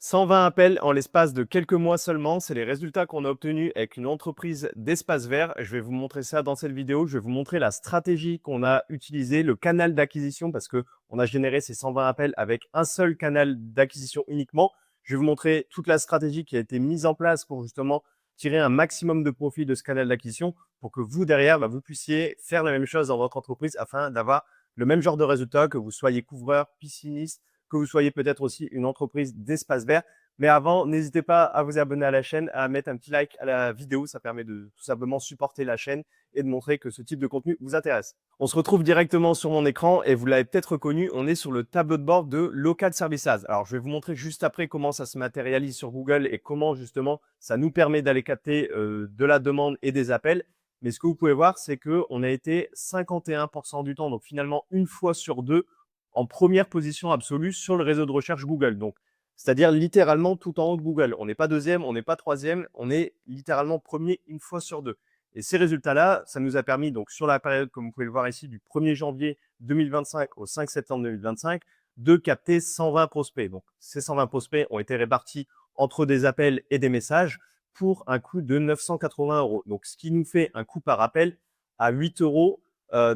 120 appels en l'espace de quelques mois seulement, c'est les résultats qu'on a obtenus avec une entreprise d'espace vert. Je vais vous montrer ça dans cette vidéo. Je vais vous montrer la stratégie qu'on a utilisée, le canal d'acquisition, parce que on a généré ces 120 appels avec un seul canal d'acquisition uniquement. Je vais vous montrer toute la stratégie qui a été mise en place pour justement tirer un maximum de profit de ce canal d'acquisition pour que vous, derrière, vous puissiez faire la même chose dans votre entreprise afin d'avoir le même genre de résultats, que vous soyez couvreur, pisciniste, que vous soyez peut-être aussi une entreprise d'espace vert. Mais avant, n'hésitez pas à vous abonner à la chaîne, à mettre un petit like à la vidéo. Ça permet de tout simplement supporter la chaîne et de montrer que ce type de contenu vous intéresse. On se retrouve directement sur mon écran et vous l'avez peut-être reconnu, on est sur le tableau de bord de Local Services. Alors, je vais vous montrer juste après comment ça se matérialise sur Google et comment justement ça nous permet d'aller capter de la demande et des appels. Mais ce que vous pouvez voir, c'est qu'on a été 51% du temps, donc finalement une fois sur deux, en première position absolue sur le réseau de recherche Google. Donc, c'est-à-dire littéralement tout en haut de Google. On n'est pas deuxième, on n'est pas troisième, on est littéralement premier une fois sur deux. Et ces résultats-là, ça nous a permis, donc sur la période, comme vous pouvez le voir ici, du 1er janvier 2025 au 5 septembre 2025, de capter 120 prospects. Donc, ces 120 prospects ont été répartis entre des appels et des messages pour un coût de 980 €. Donc, ce qui nous fait un coût par appel à 8 €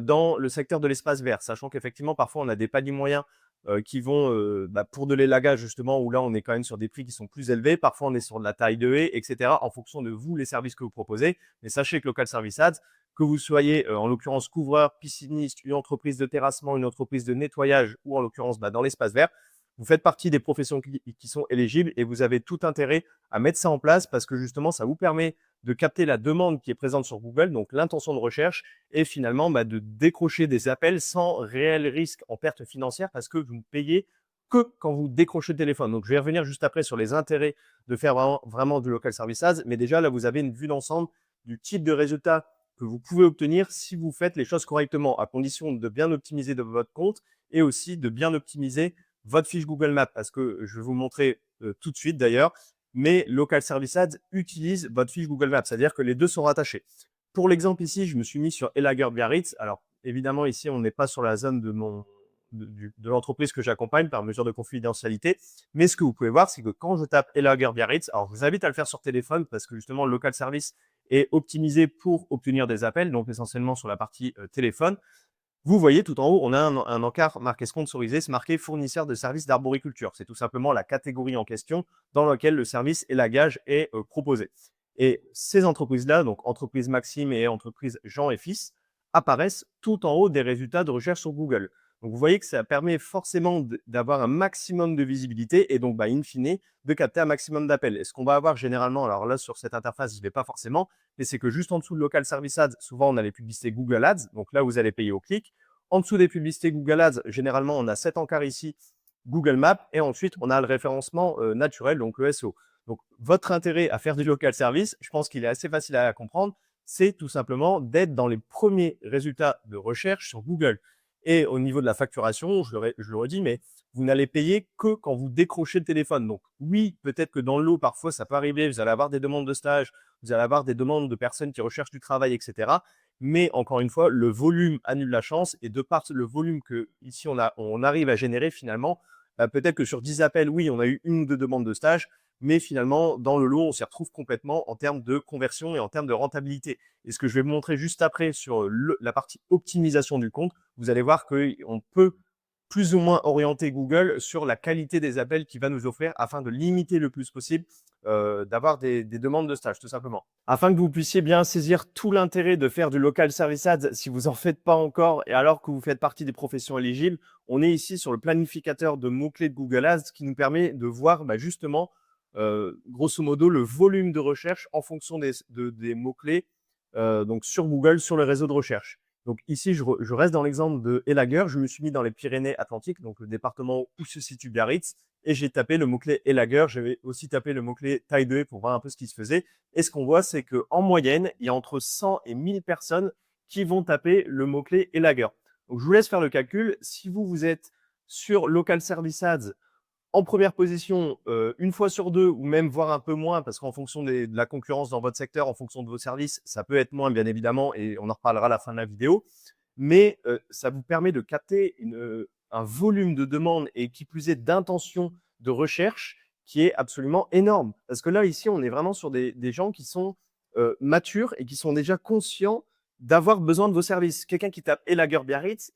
dans le secteur de l'espace vert, sachant qu'effectivement, parfois, on a des paniers moyens qui vont pour de l'élagage, justement, où là, on est quand même sur des prix qui sont plus élevés. Parfois, on est sur de la taille de haie, etc., en fonction de vous, les services que vous proposez. Mais sachez que Local Service Ads, que vous soyez, en l'occurrence, couvreur, pisciniste, une entreprise de terrassement, une entreprise de nettoyage ou en l'occurrence, dans l'espace vert, vous faites partie des professions qui sont éligibles et vous avez tout intérêt à mettre ça en place parce que justement, ça vous permet de capter la demande qui est présente sur Google, donc l'intention de recherche, et finalement de décrocher des appels sans réel risque en perte financière parce que vous ne payez que quand vous décrochez le téléphone. Donc, je vais revenir juste après sur les intérêts de faire vraiment du Local Service Ads, mais déjà, là, vous avez une vue d'ensemble du type de résultats que vous pouvez obtenir si vous faites les choses correctement, à condition de bien optimiser de votre compte et aussi de bien optimiser votre fiche Google Maps, parce que je vais vous montrer tout de suite d'ailleurs, mais Local Service Ads utilise votre fiche Google Maps, c'est-à-dire que les deux sont rattachés. Pour l'exemple ici, je me suis mis sur Elager-Biarritz. Alors, évidemment, ici, on n'est pas sur la zone de l'entreprise que j'accompagne par mesure de confidentialité. Mais ce que vous pouvez voir, c'est que quand je tape Elager-Biarritz, alors je vous invite à le faire sur téléphone parce que justement, le Local Service est optimisé pour obtenir des appels, donc essentiellement sur la partie téléphone. Vous voyez tout en haut, on a un encart marqué sponsorisé, c'est marqué fournisseur de services d'arboriculture. C'est tout simplement la catégorie en question dans laquelle le service élagage est proposé. Et ces entreprises-là, donc entreprise Maxime et entreprise Jean et Fils, apparaissent tout en haut des résultats de recherche sur Google. Donc vous voyez que ça permet forcément d'avoir un maximum de visibilité et donc in fine de capter un maximum d'appels. Et ce qu'on va avoir généralement, alors là sur cette interface, je ne vais pas forcément, mais c'est que juste en dessous de Local Service Ads, souvent on a les publicités Google Ads, donc là vous allez payer au clic. En dessous des publicités Google Ads, généralement on a cet encart ici, Google Maps, et ensuite on a le référencement naturel, donc le SEO. Donc votre intérêt à faire du local service, je pense qu'il est assez facile à comprendre, c'est tout simplement d'être dans les premiers résultats de recherche sur Google. Et au niveau de la facturation, je le redis, mais vous n'allez payer que quand vous décrochez le téléphone. Donc oui, peut-être que dans le lot, parfois ça peut arriver, vous allez avoir des demandes de stage, vous allez avoir des demandes de personnes qui recherchent du travail, etc. Mais encore une fois, le volume annule la chance, et de par le volume que ici on arrive à générer finalement, peut-être que sur 10 appels, oui, on a eu une ou deux demandes de stage, mais finalement, dans le lot, on s'y retrouve complètement en termes de conversion et en termes de rentabilité. Et ce que je vais vous montrer juste après sur la partie optimisation du compte, vous allez voir qu'on peut plus ou moins orienter Google sur la qualité des appels qu'il va nous offrir afin de limiter le plus possible d'avoir des demandes de stage, tout simplement. Afin que vous puissiez bien saisir tout l'intérêt de faire du Local Service Ads si vous n'en faites pas encore et alors que vous faites partie des professions éligibles, on est ici sur le planificateur de mots-clés de Google Ads qui nous permet de voir justement grosso modo le volume de recherche en fonction des mots-clés donc sur Google, sur le réseau de recherche. Donc ici, je reste dans l'exemple de Elager. Je me suis mis dans les Pyrénées-Atlantiques, donc le département où se situe Biarritz, et j'ai tapé le mot-clé Elager. J'avais aussi tapé le mot-clé taille de haie pour voir un peu ce qui se faisait. Et ce qu'on voit, c'est qu'en moyenne, il y a entre 100 et 1000 personnes qui vont taper le mot-clé Elager. Donc je vous laisse faire le calcul. Si vous êtes sur Local Service Ads, en première position, une fois sur deux, ou même voire un peu moins, parce qu'en fonction de la concurrence dans votre secteur, en fonction de vos services, ça peut être moins, bien évidemment, et on en reparlera à la fin de la vidéo. Mais ça vous permet de capter un volume de demandes et qui plus est d'intention de recherche qui est absolument énorme. Parce que là, ici, on est vraiment sur des gens qui sont matures et qui sont déjà conscients d'avoir besoin de vos services. Quelqu'un qui tape Elager Biarritz,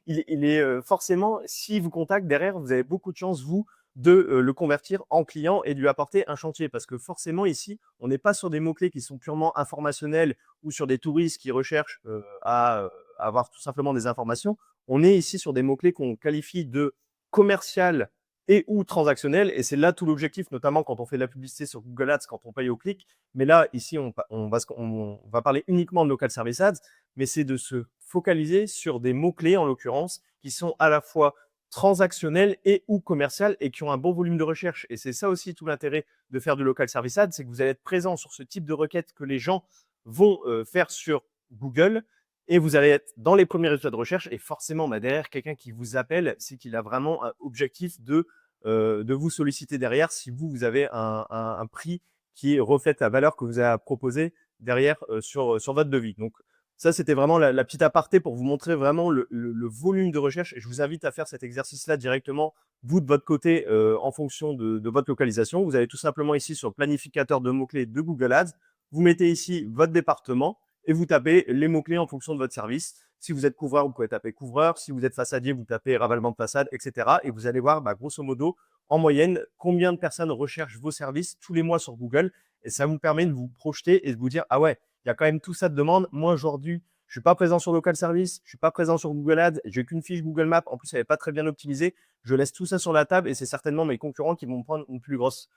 il est forcément, s'il vous contacte derrière, vous avez beaucoup de chance, vous, de le convertir en client et de lui apporter un chantier. Parce que forcément, ici, on n'est pas sur des mots-clés qui sont purement informationnels ou sur des touristes qui recherchent à avoir tout simplement des informations. On est ici sur des mots-clés qu'on qualifie de commercial et ou transactionnel. Et c'est là tout l'objectif, notamment quand on fait de la publicité sur Google Ads, quand on paye au clic. Mais là, ici, on va parler uniquement de local service ads, mais c'est de se focaliser sur des mots-clés, en l'occurrence, qui sont à la fois transactionnels et ou commercial et qui ont un bon volume de recherche. Et c'est ça aussi tout l'intérêt de faire du local service ads, c'est que vous allez être présent sur ce type de requête que les gens vont faire sur Google et vous allez être dans les premiers résultats de recherche. Et forcément, derrière, quelqu'un qui vous appelle, c'est qu'il a vraiment un objectif de vous solliciter derrière si vous avez un prix qui reflète la valeur que vous avez à proposer derrière sur votre devis. Donc, ça, c'était vraiment la petite aparté pour vous montrer vraiment le volume de recherche. Et je vous invite à faire cet exercice-là directement, vous, de votre côté, en fonction de votre localisation. Vous allez tout simplement ici sur le planificateur de mots-clés de Google Ads. Vous mettez ici votre département et vous tapez les mots-clés en fonction de votre service. Si vous êtes couvreur, vous pouvez taper couvreur. Si vous êtes façadier, vous tapez ravalement de façade, etc. Et vous allez voir, grosso modo, en moyenne, combien de personnes recherchent vos services tous les mois sur Google. Et ça vous permet de vous projeter et de vous dire, ah ouais, il y a quand même tout ça de demande. Moi, aujourd'hui, je suis pas présent sur Local Service, je suis pas présent sur Google Ads, j'ai qu'une fiche Google Maps. En plus, elle n'est pas très bien optimisée. Je laisse tout ça sur la table et c'est certainement mes concurrents qui vont prendre une plus grosse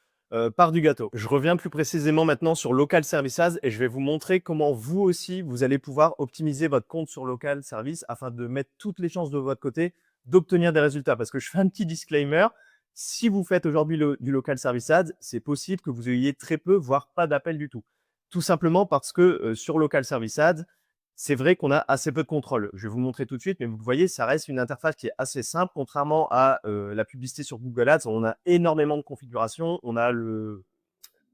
part du gâteau. Je reviens plus précisément maintenant sur Local Service Ads et je vais vous montrer comment vous aussi, vous allez pouvoir optimiser votre compte sur Local Service afin de mettre toutes les chances de votre côté d'obtenir des résultats. Parce que je fais un petit disclaimer. Si vous faites aujourd'hui du Local Service Ads, c'est possible que vous ayez très peu, voire pas d'appels du tout. Tout simplement parce que sur Local Service Ads, c'est vrai qu'on a assez peu de contrôle. Je vais vous montrer tout de suite, mais vous voyez, ça reste une interface qui est assez simple. Contrairement à la publicité sur Google Ads, on a énormément de configurations. On a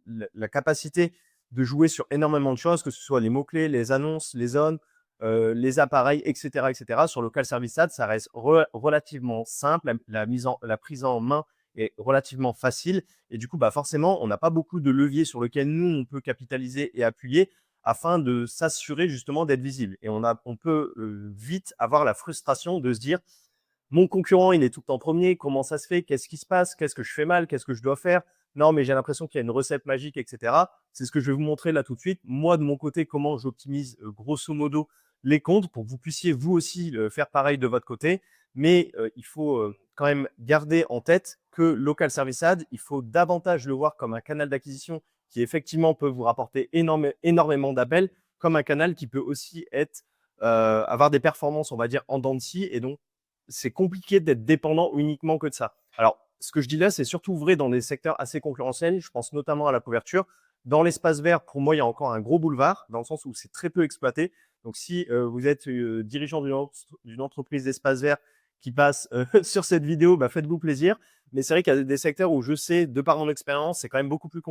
la capacité de jouer sur énormément de choses, que ce soit les mots-clés, les annonces, les zones, les appareils, etc., etc. Sur Local Service Ads, ça reste relativement simple. La prise en main est relativement facile. Et du coup, forcément, on n'a pas beaucoup de leviers sur lesquels nous, on peut capitaliser et appuyer afin de s'assurer justement d'être visible. Et on peut vite avoir la frustration de se dire, mon concurrent, il est tout le temps premier, comment ça se fait? Qu'est-ce qui se passe? Qu'est-ce que je fais mal? Qu'est-ce que je dois faire? Non, mais j'ai l'impression qu'il y a une recette magique, etc. C'est ce que je vais vous montrer là tout de suite. Moi, de mon côté, comment j'optimise grosso modo les comptes pour que vous puissiez vous aussi faire pareil de votre côté. Mais il faut quand même garder en tête que Local Service Ad, il faut davantage le voir comme un canal d'acquisition qui effectivement peut vous rapporter énormément d'appels, comme un canal qui peut aussi avoir des performances, on va dire, en dents de scie. Et donc, c'est compliqué d'être dépendant uniquement que de ça. Alors, ce que je dis là, c'est surtout vrai dans des secteurs assez concurrentiels. Je pense notamment à la couverture. Dans l'espace vert, pour moi, il y a encore un gros boulevard, dans le sens où c'est très peu exploité. Donc, si vous êtes dirigeant d'une entreprise d'espace vert qui passe sur cette vidéo, faites-vous plaisir. Mais c'est vrai qu'il y a des secteurs où je sais, de par mon expérience, c'est quand même beaucoup plus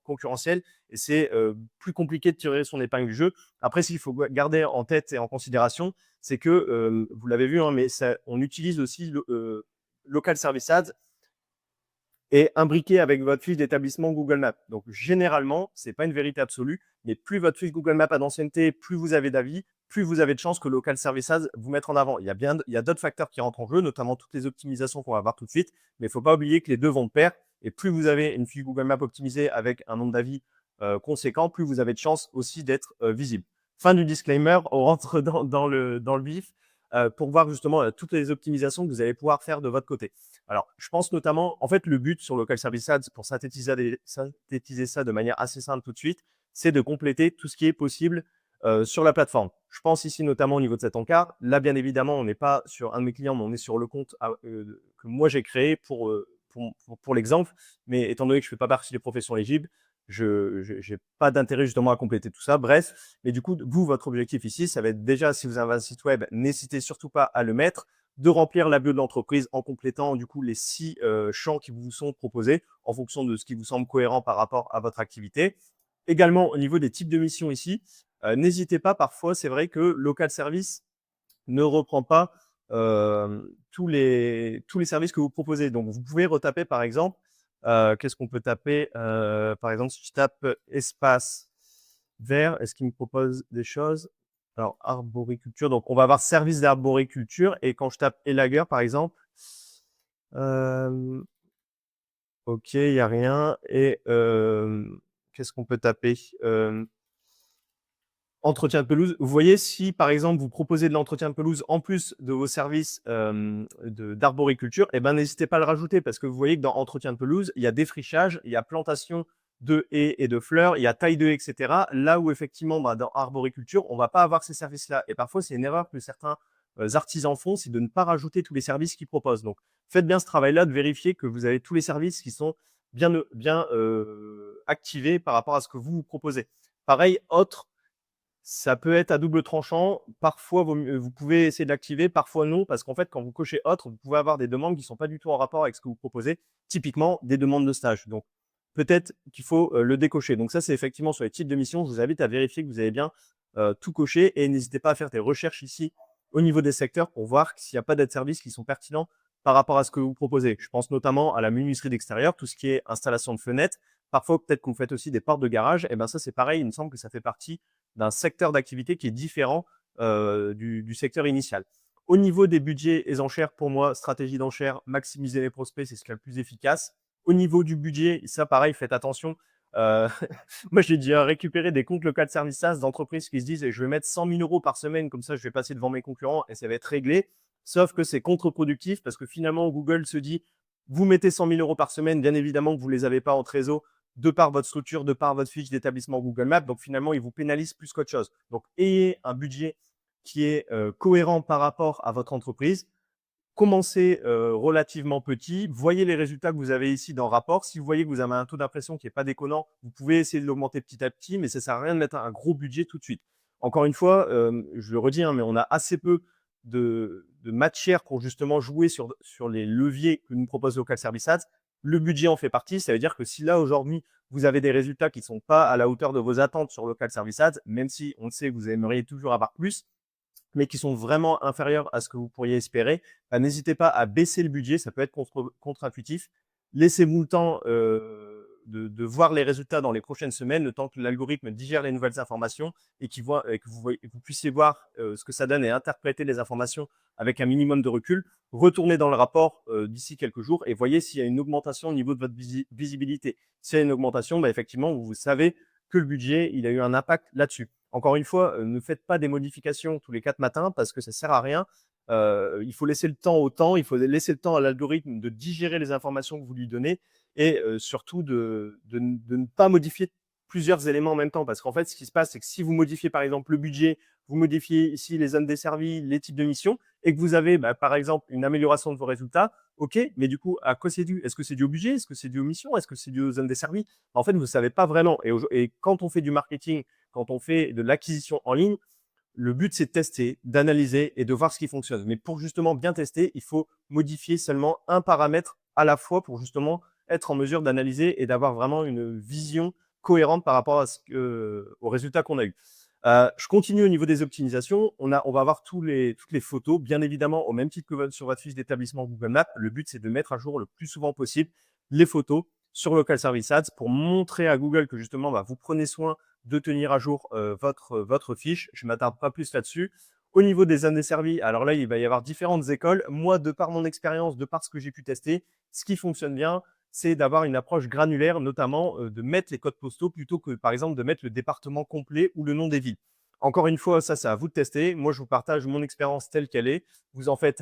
concurrentiel et c'est plus compliqué de tirer son épingle du jeu. Après, ce qu'il faut garder en tête et en considération, c'est que, vous l'avez vu, mais on utilise aussi le Local Service Ads et imbriqué avec votre fiche d'établissement Google Maps. Donc, généralement, ce n'est pas une vérité absolue, mais plus votre fiche Google Maps a d'ancienneté, plus vous avez d'avis, plus vous avez de chances que Local Service Ads vous mette en avant. Il y a d'autres facteurs qui rentrent en jeu, notamment toutes les optimisations qu'on va voir tout de suite, mais il ne faut pas oublier que les deux vont de pair. Et plus vous avez une fiche Google Maps optimisée avec un nombre d'avis conséquent, plus vous avez de chances aussi d'être visible. Fin du disclaimer, on rentre dans le vif pour voir justement toutes les optimisations que vous allez pouvoir faire de votre côté. Alors, je pense notamment, en fait, le but sur Local Service Ads, pour synthétiser ça de manière assez simple tout de suite, c'est de compléter tout ce qui est possible sur la plateforme. Je pense ici notamment au niveau de cet encart. Là, bien évidemment, on n'est pas sur un de mes clients, mais on est sur le compte que moi j'ai créé pour l'exemple. Mais étant donné que je ne fais pas partie des professions éligibles, je n'ai pas d'intérêt justement à compléter tout ça. Bref, mais du coup, vous, votre objectif ici, ça va être déjà, si vous avez un site web, n'hésitez surtout pas à le mettre, de remplir la bio de l'entreprise en complétant du coup les 6 champs qui vous sont proposés en fonction de ce qui vous semble cohérent par rapport à votre activité. Également, au niveau des types de missions ici, n'hésitez pas, parfois, c'est vrai que Local Service ne reprend pas tous les services que vous proposez. Donc, vous pouvez retaper, par exemple, Qu'est-ce qu'on peut taper? Par exemple, si je tape espace vert, est-ce qu'il me propose des choses? Alors, arboriculture, donc on va avoir service d'arboriculture et quand je tape élagueur, par exemple, euh, ok, il n'y a rien. Et qu'est-ce qu'on peut taper? Entretien de pelouse. Vous voyez, si par exemple vous proposez de l'entretien de pelouse en plus de vos services d'arboriculture, eh ben n'hésitez pas à le rajouter parce que vous voyez que dans entretien de pelouse, il y a défrichage, il y a plantation de haies et de fleurs, il y a taille de haies, etc. Là où effectivement, dans arboriculture, on va pas avoir ces services-là. Et parfois, c'est une erreur que certains artisans font, c'est de ne pas rajouter tous les services qu'ils proposent. Donc, faites bien ce travail-là de vérifier que vous avez tous les services qui sont bien activés par rapport à ce que vous proposez. Pareil, autre, ça peut être à double tranchant. Parfois, vous pouvez essayer de l'activer, parfois non, parce qu'en fait, quand vous cochez autre, vous pouvez avoir des demandes qui ne sont pas du tout en rapport avec ce que vous proposez, typiquement des demandes de stage. Donc, peut-être qu'il faut le décocher. Donc, ça, c'est effectivement sur les types de missions. Je vous invite à vérifier que vous avez bien tout coché et n'hésitez pas à faire des recherches ici au niveau des secteurs pour voir s'il n'y a pas d'aides services qui sont pertinents par rapport à ce que vous proposez. Je pense notamment à la menuiserie d'extérieur, tout ce qui est installation de fenêtres. Parfois, peut-être que vous faites aussi des portes de garage. Et ben ça, c'est pareil. Il me semble que ça fait partie d'un secteur d'activité qui est différent du secteur initial. Au niveau des budgets et enchères, pour moi, stratégie d'enchères, maximiser les prospects, c'est ce qui est le plus efficace. Au niveau du budget, ça pareil, faites attention. Moi, j'ai déjà récupéré des comptes locaux de services SaaS d'entreprises qui se disent je vais mettre 100 000 euros par semaine, comme ça je vais passer devant mes concurrents et ça va être réglé. Sauf que c'est contre-productif parce que finalement, Google se dit vous mettez 100 000 euros par semaine, bien évidemment que vous ne les avez pas en trésor, de par votre structure, de par votre fiche d'établissement Google Maps. Donc finalement, il vous pénalise plus qu'autre chose. Donc ayez un budget qui est cohérent par rapport à votre entreprise. Commencez relativement petit. Voyez les résultats que vous avez ici dans le rapport. Si vous voyez que vous avez un taux d'impression qui n'est pas déconnant, vous pouvez essayer de l'augmenter petit à petit, mais ça ne sert à rien de mettre un gros budget tout de suite. Encore une fois, je le redis, mais on a assez peu de matière pour justement jouer sur les leviers que nous propose Local Service Ads. Le budget en fait partie. Ça veut dire que si là, aujourd'hui, vous avez des résultats qui ne sont pas à la hauteur de vos attentes sur Local Service Ads, même si on le sait que vous aimeriez toujours avoir plus, mais qui sont vraiment inférieurs à ce que vous pourriez espérer, n'hésitez pas à baisser le budget, ça peut être contre-intuitif. Laissez-vous le temps de voir les résultats dans les prochaines semaines, le temps que l'algorithme digère les nouvelles informations et que vous puissiez voir ce que ça donne et interpréter les informations avec un minimum de recul. Retournez dans le rapport d'ici quelques jours et voyez s'il y a une augmentation au niveau de votre visibilité. S'il y a une augmentation, effectivement, vous savez que le budget, il a eu un impact là-dessus. Encore une fois, ne faites pas des modifications tous les 4 matins parce que ça ne sert à rien. Il faut laisser le temps au temps, il faut laisser le temps à l'algorithme de digérer les informations que vous lui donnez et surtout de ne pas modifier plusieurs éléments en même temps. Parce qu'en fait, ce qui se passe, c'est que si vous modifiez par exemple le budget, vous modifiez ici les zones desservies, les types de missions, et que vous avez par exemple une amélioration de vos résultats, ok, mais du coup, à quoi c'est dû? Est-ce que c'est dû au budget? Est-ce que c'est dû aux missions? Est-ce que c'est dû aux zones desservies? En fait, vous ne savez pas vraiment. Et quand on fait du marketing, quand on fait de l'acquisition en ligne, le but, c'est de tester, d'analyser et de voir ce qui fonctionne. Mais pour justement bien tester, il faut modifier seulement un paramètre à la fois pour justement être en mesure d'analyser et d'avoir vraiment une vision cohérente par rapport aux résultats qu'on a eu. Je continue au niveau des optimisations. On va avoir toutes les photos, bien évidemment, au même titre que sur votre fiche d'établissement Google Maps. Le but, c'est de mettre à jour le plus souvent possible les photos sur Local Service Ads pour montrer à Google que justement, vous prenez soin de tenir à jour votre fiche. Je ne m'attarde pas plus là-dessus. Au niveau des zones desservies, alors là, il va y avoir différentes écoles. Moi, de par mon expérience, de par ce que j'ai pu tester, ce qui fonctionne bien, c'est d'avoir une approche granulaire, notamment de mettre les codes postaux plutôt que, par exemple, de mettre le département complet ou le nom des villes. Encore une fois, ça, c'est à vous de tester. Moi, je vous partage mon expérience telle qu'elle est. Vous en faites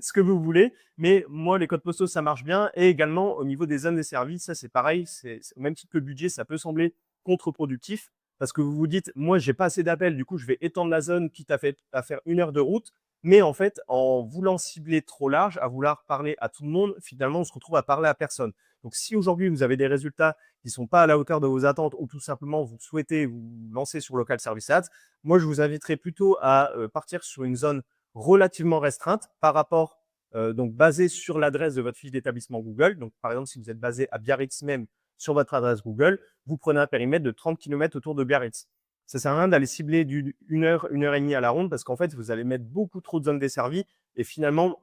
ce que vous voulez. Mais moi, les codes postaux, ça marche bien. Et également, au niveau des zones desservies, ça, c'est pareil. C'est au même titre que le budget, ça peut sembler contre-productif parce que vous vous dites, moi, j'ai pas assez d'appels, du coup, je vais étendre la zone, quitte à faire 1 heure de route. Mais en fait, en voulant cibler trop large, à vouloir parler à tout le monde, finalement, on se retrouve à parler à personne. Donc, si aujourd'hui, vous avez des résultats qui ne sont pas à la hauteur de vos attentes ou tout simplement vous souhaitez vous lancer sur Local Service Ads, moi, je vous inviterai plutôt à partir sur une zone relativement restreinte par rapport, donc basée sur l'adresse de votre fiche d'établissement Google. Donc, par exemple, si vous êtes basé à Biarritz même sur votre adresse Google, vous prenez un périmètre de 30 km autour de Biarritz. Ça ne sert à rien d'aller cibler d'une heure, 1 heure et demie à la ronde parce qu'en fait, vous allez mettre beaucoup trop de zones desservies et finalement,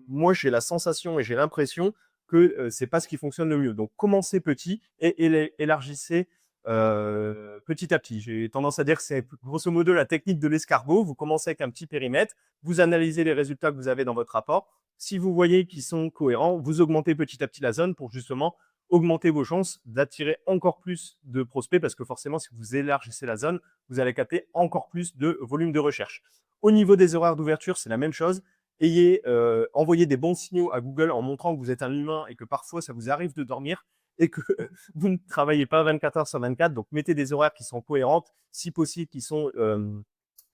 moi, j'ai la sensation et j'ai l'impression que c'est pas ce qui fonctionne le mieux. Donc, commencez petit et élargissez petit à petit. J'ai tendance à dire que c'est grosso modo la technique de l'escargot. Vous commencez avec un petit périmètre, vous analysez les résultats que vous avez dans votre rapport. Si vous voyez qu'ils sont cohérents, vous augmentez petit à petit la zone pour justement augmenter vos chances d'attirer encore plus de prospects parce que forcément, si vous élargissez la zone, vous allez capter encore plus de volume de recherche. Au niveau des horaires d'ouverture, c'est la même chose. Envoyez des bons signaux à Google en montrant que vous êtes un humain et que parfois ça vous arrive de dormir et que vous ne travaillez pas 24 heures sur 24. Donc, mettez des horaires qui sont cohérentes, si possible, qui sont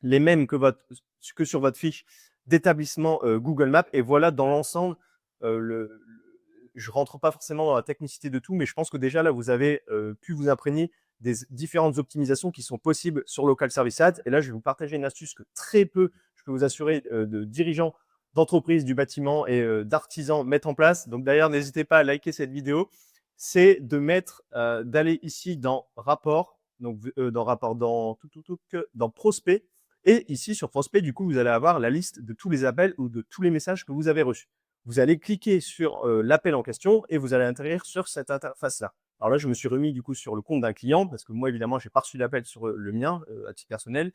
les mêmes que sur votre fiche d'établissement Google Maps. Et voilà, dans l'ensemble, je rentre pas forcément dans la technicité de tout, mais je pense que déjà là, vous avez pu vous imprégner des différentes optimisations qui sont possibles sur Local Service Ads. Et là, je vais vous partager une astuce que très peu, je peux vous assurer, de dirigeants d'entreprises du bâtiment et d'artisans mettent en place. Donc d'ailleurs, n'hésitez pas à liker cette vidéo. C'est de d'aller ici dans rapport, donc dans prospect. Et ici sur prospect, du coup, vous allez avoir la liste de tous les appels ou de tous les messages que vous avez reçus. Vous allez cliquer sur l'appel en question et vous allez atterrir sur cette interface-là. Alors là, je me suis remis du coup sur le compte d'un client parce que moi, évidemment, j'ai pas reçu d'appel sur le mien à titre personnel.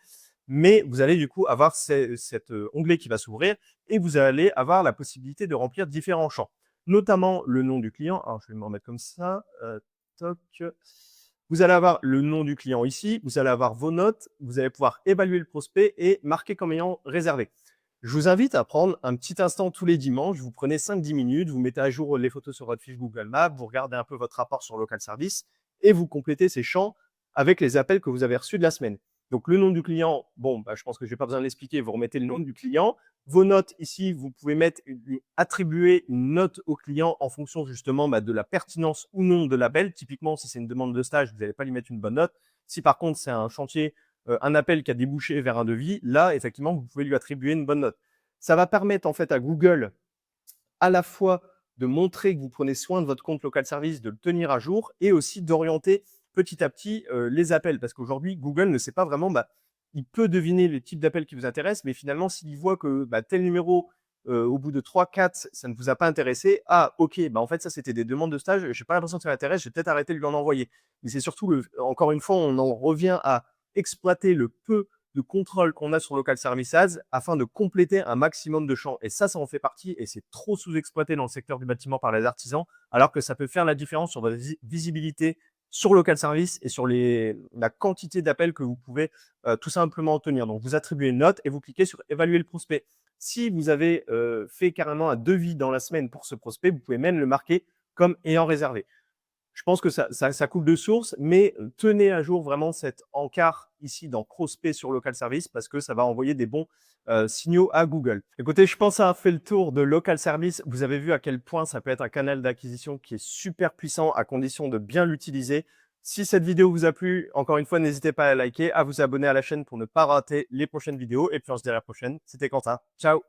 Mais vous allez du coup avoir cet onglet qui va s'ouvrir et vous allez avoir la possibilité de remplir différents champs, notamment le nom du client. Alors, je vais me remettre comme ça. Toc. Vous allez avoir le nom du client ici, vous allez avoir vos notes, vous allez pouvoir évaluer le prospect et marquer comme ayant réservé. Je vous invite à prendre un petit instant tous les dimanches, vous prenez 5-10 minutes, vous mettez à jour les photos sur votre fiche Google Maps, vous regardez un peu votre rapport sur Local Service et vous complétez ces champs avec les appels que vous avez reçus de la semaine. Donc, le nom du client, bon, je pense que je n'ai pas besoin de l'expliquer, vous remettez le nom du client. Vos notes ici, vous pouvez attribuer une note au client en fonction justement de la pertinence ou non de l'appel. Typiquement, si c'est une demande de stage, vous n'allez pas lui mettre une bonne note. Si par contre, c'est un chantier, un appel qui a débouché vers un devis, là, effectivement, vous pouvez lui attribuer une bonne note. Ça va permettre en fait à Google à la fois de montrer que vous prenez soin de votre compte Local Service, de le tenir à jour et aussi d'orienter petit à petit les appels. Parce qu'aujourd'hui, Google ne sait pas vraiment, il peut deviner les types d'appels qui vous intéressent, mais finalement, s'il voit que tel numéro, au bout de 3-4, ça ne vous a pas intéressé, ah ok, en fait, ça c'était des demandes de stage, je n'ai pas l'impression que ça m'intéresse, je vais peut-être arrêter de lui en envoyer. Mais c'est surtout, encore une fois, on en revient à exploiter le peu de contrôle qu'on a sur Local Service Ads afin de compléter un maximum de champs. Et ça en fait partie et c'est trop sous-exploité dans le secteur du bâtiment par les artisans, alors que ça peut faire la différence sur votre visibilité sur Local Service et sur la quantité d'appels que vous pouvez tout simplement obtenir. Donc, vous attribuez une note et vous cliquez sur évaluer le prospect. Si vous avez fait carrément un devis dans la semaine pour ce prospect, vous pouvez même le marquer comme ayant réservé. Je pense que ça coule de source, mais tenez à jour vraiment cet encart ici dans prospect sur Local Service parce que ça va envoyer des bons signaux à Google. Écoutez, je pense avoir fait le tour de Local Service. Vous avez vu à quel point ça peut être un canal d'acquisition qui est super puissant à condition de bien l'utiliser. Si cette vidéo vous a plu, encore une fois, n'hésitez pas à liker, à vous abonner à la chaîne pour ne pas rater les prochaines vidéos. Et puis on se dit à la prochaine. C'était Quentin. Ciao!